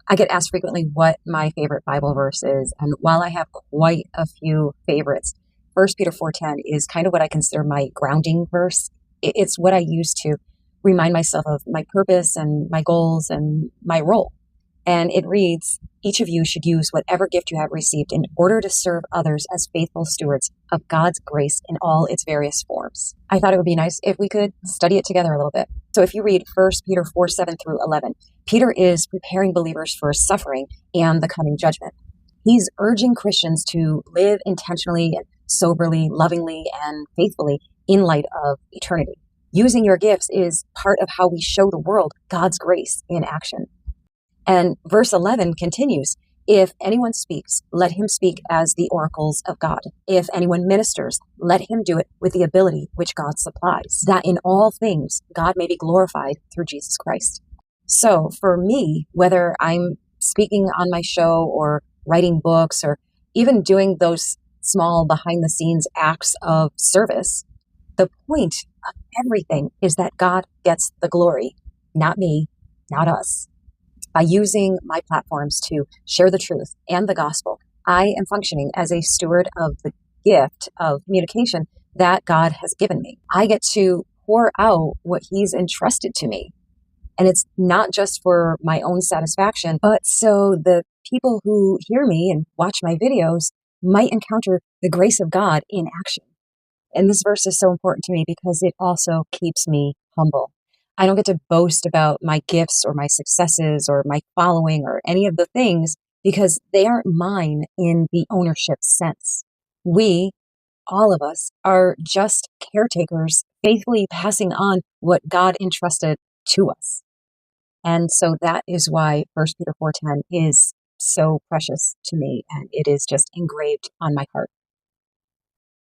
I get asked frequently what my favorite Bible verse is, and while I have quite a few favorites, First Peter 4:10 is kind of what I consider my grounding verse. It's what I use to remind myself of my purpose and my goals and my role. And it reads, each of you should use whatever gift you have received in order to serve others as faithful stewards of God's grace in all its various forms. I thought it would be nice if we could study it together a little bit. So if you read 1 Peter 4:7 through 11, Peter is preparing believers for suffering and the coming judgment. He's urging Christians to live intentionally and soberly, lovingly, and faithfully in light of eternity. Using your gifts is part of how we show the world God's grace in action. And verse 11 continues, if anyone speaks, let him speak as the oracles of God. If anyone ministers, let him do it with the ability which God supplies, that in all things God may be glorified through Jesus Christ. So for me, whether I'm speaking on my show or writing books or even doing those small behind the scenes acts of service, the point of everything is that God gets the glory, not me, not us. By using my platforms to share the truth and the gospel, I am functioning as a steward of the gift of communication that God has given me. I get to pour out what He's entrusted to me. And it's not just for my own satisfaction, but so the people who hear me and watch my videos might encounter the grace of God in action. And this verse is so important to me because it also keeps me humble. I don't get to boast about my gifts or my successes or my following or any of the things because they aren't mine in the ownership sense. We, all of us, are just caretakers, faithfully passing on what God entrusted to us. And so that is why 1 Peter 4:10 is so precious to me, and it is just engraved on my heart.